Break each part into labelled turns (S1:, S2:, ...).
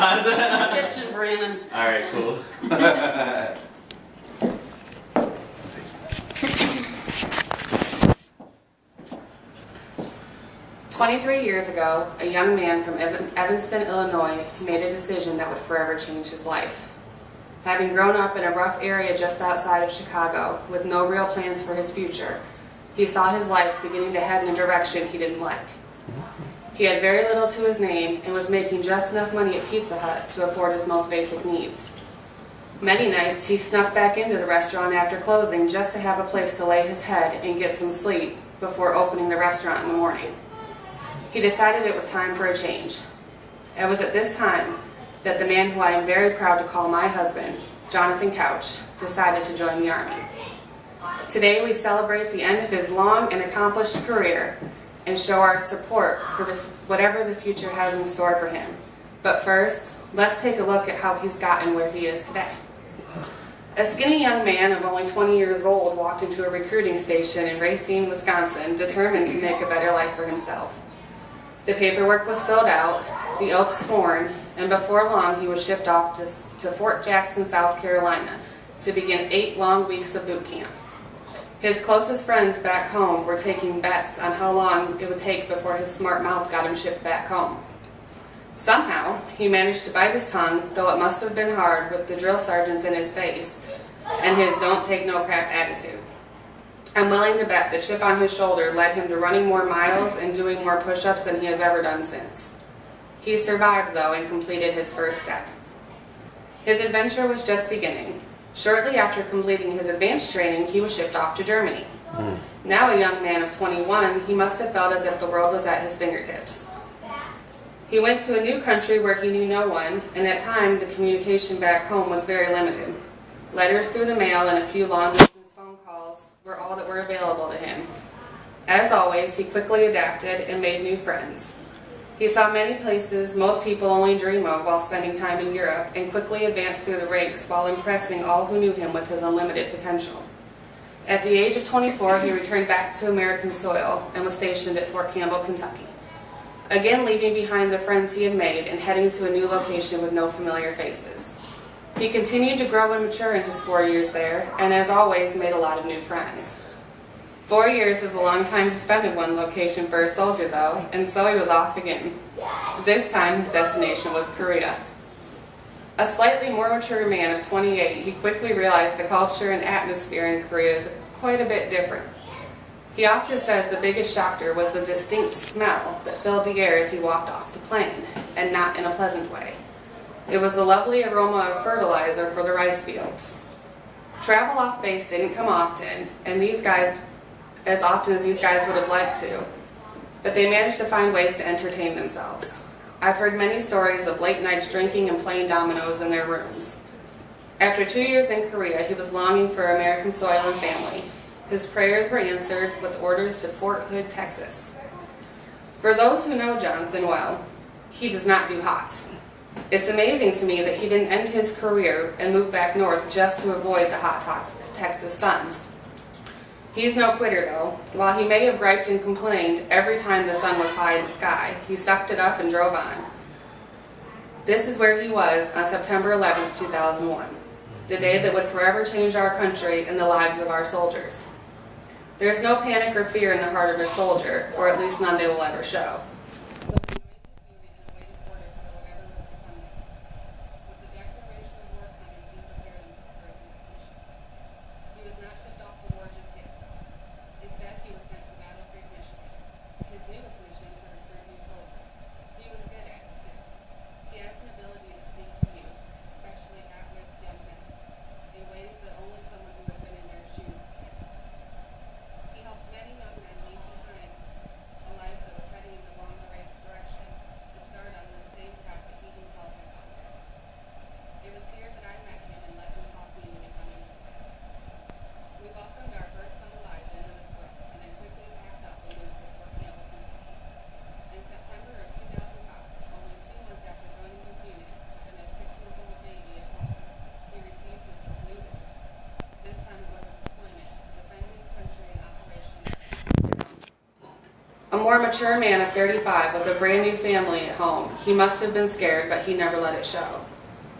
S1: God.
S2: Kitchen, Brandon.
S1: All right, cool.
S2: 23 years ago, a young man from Evanston, Illinois, made a decision that would forever change his life. Having grown up in a rough area just outside of Chicago, with no real plans for his future, he saw his life beginning to head in a direction he didn't like. He had very little to his name and was making just enough money at Pizza Hut to afford his most basic needs. Many nights, he snuck back into the restaurant after closing just to have a place to lay his head and get some sleep before opening the restaurant in the morning. He decided it was time for a change. It was at this time that the man who I am very proud to call my husband, Jonathan Couch, decided to join the Army. Today we celebrate the end of his long and accomplished career and show our support for whatever the future has in store for him. But first, let's take a look at how he's gotten where he is today. A skinny young man of only 20 years old walked into a recruiting station in Racine, Wisconsin, determined to make a better life for himself. The paperwork was filled out, the oath sworn, and before long he was shipped off to Fort Jackson, South Carolina, to begin 8 long weeks of boot camp. His closest friends back home were taking bets on how long it would take before his smart mouth got him shipped back home. Somehow, he managed to bite his tongue, though it must have been hard with the drill sergeants in his face and his don't take no crap attitude. I'm willing to bet the chip on his shoulder led him to running more miles and doing more push-ups than he has ever done since. He survived, though, and completed his first step. His adventure was just beginning. Shortly after completing his advanced training, he was shipped off to Germany. Now a young man of 21, he must have felt as if the world was at his fingertips. He went to a new country where he knew no one, and at times the communication back home was very limited. Letters through the mail and a few long-distance phone calls were all that were available to him. As always, he quickly adapted and made new friends. He saw many places most people only dream of while spending time in Europe, and quickly advanced through the ranks while impressing all who knew him with his unlimited potential. At the age of 24, he returned back to American soil and was stationed at Fort Campbell, Kentucky. Again leaving behind the friends he had made and heading to a new location with no familiar faces. He continued to grow and mature in his 4 years there, and as always made a lot of new friends. 4 years is a long time to spend in one location for a soldier, though, and so he was off again. This time his destination was Korea. A slightly more mature man of 28, he quickly realized the culture and atmosphere in Korea is quite a bit different. He often says the biggest shocker was the distinct smell that filled the air as he walked off the plane, and not in a pleasant way. It was the lovely aroma of fertilizer for the rice fields. Travel off base didn't come often, and as often as these guys would have liked to, but they managed to find ways to entertain themselves. I've heard many stories of late nights drinking and playing dominoes in their rooms. After 2 years in Korea, he was longing for American soil and family. His prayers were answered with orders to Fort Hood, Texas. For those who know Jonathan well, he does not do hot. It's amazing to me that he didn't end his career and move back north just to avoid the hot Texas sun. He's no quitter, though. While he may have griped and complained every time the sun was high in the sky, he sucked it up and drove on. This is where he was on September 11, 2001, the day that would forever change our country and the lives of our soldiers. There's no panic or fear in the heart of a soldier, or at least none they will ever show. more mature man of 35 with a brand new family at home, he must have been scared, but he never let it show.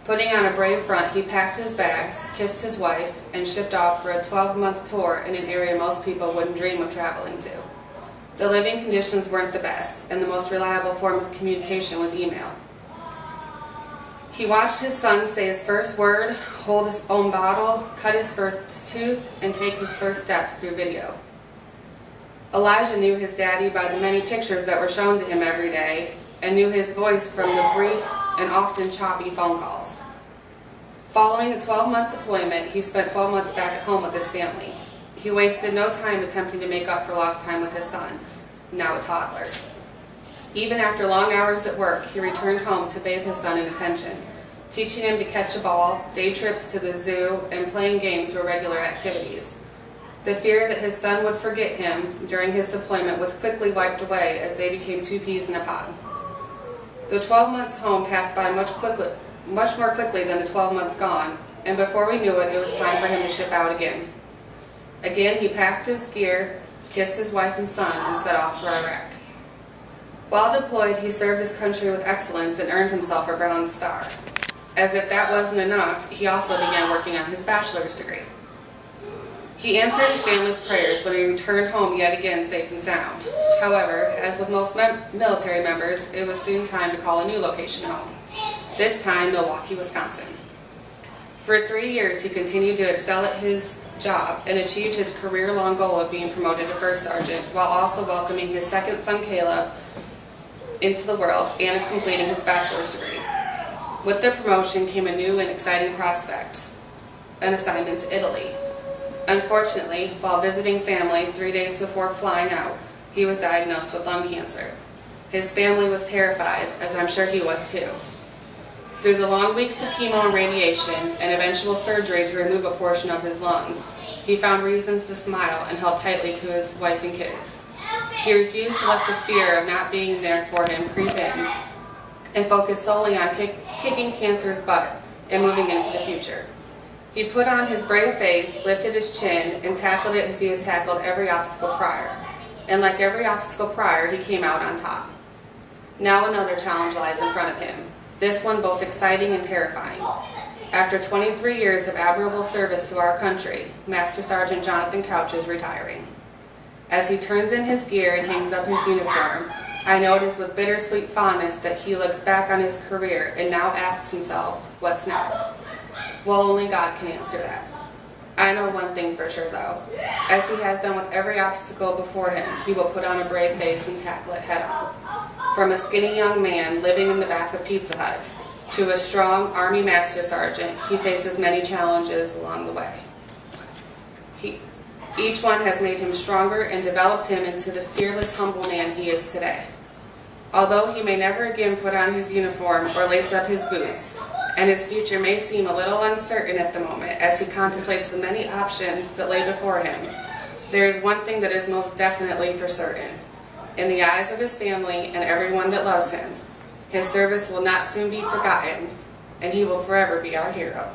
S2: Putting on a brave front, he packed his bags, kissed his wife, and shipped off for a 12-month tour in an area most people wouldn't dream of traveling to. The living conditions weren't the best, and the most reliable form of communication was email. He watched his son say his first word, hold his own bottle, cut his first tooth, and take his first steps through video. Elijah knew his daddy by the many pictures that were shown to him every day, and knew his voice from the brief and often choppy phone calls. Following the 12-month deployment, he spent 12 months back at home with his family. He wasted no time attempting to make up for lost time with his son, now a toddler. Even after long hours at work, he returned home to bathe his son in attention, teaching him to catch a ball, day trips to the zoo, and playing games were regular activities. The fear that his son would forget him during his deployment was quickly wiped away as they became two peas in a pod. The 12 months home passed by much more quickly than the 12 months gone, and before we knew it, it was time for him to ship out again. Again, he packed his gear, kissed his wife and son, and set off for Iraq. While deployed, he served his country with excellence and earned himself a Bronze Star. As if that wasn't enough, he also began working on his bachelor's degree. He answered his family's prayers when he returned home yet again safe and sound. However, as with most military members, it was soon time to call a new location home, this time Milwaukee, Wisconsin. For 3 years, he continued to excel at his job and achieved his career-long goal of being promoted to first sergeant, while also welcoming his second son, Caleb, into the world and completing his bachelor's degree. With the promotion came a new and exciting prospect, an assignment to Italy. Unfortunately, while visiting family 3 days before flying out, he was diagnosed with lung cancer. His family was terrified, as I'm sure he was too. Through the long weeks of chemo and radiation and eventual surgery to remove a portion of his lungs, he found reasons to smile and held tightly to his wife and kids. He refused to let the fear of not being there for him creep in and focused solely on kicking cancer's butt and moving into the future. He put on his brave face, lifted his chin, and tackled it as he has tackled every obstacle prior. And like every obstacle prior, he came out on top. Now another challenge lies in front of him, this one both exciting and terrifying. After 23 years of admirable service to our country, Master Sergeant Jonathan Couch is retiring. As he turns in his gear and hangs up his uniform, I know it is with bittersweet fondness that he looks back on his career and now asks himself, what's next? Well, only God can answer that. I know one thing for sure though. As he has done with every obstacle before him, he will put on a brave face and tackle it head on. From a skinny young man living in the back of Pizza Hut to a strong Army Master Sergeant, he faces many challenges along the way. Each one has made him stronger and developed him into the fearless, humble man he is today. Although he may never again put on his uniform or lace up his boots, and his future may seem a little uncertain at the moment as he contemplates the many options that lay before him, there is one thing that is most definitely for certain. In the eyes of his family and everyone that loves him, his service will not soon be forgotten, and he will forever be our hero.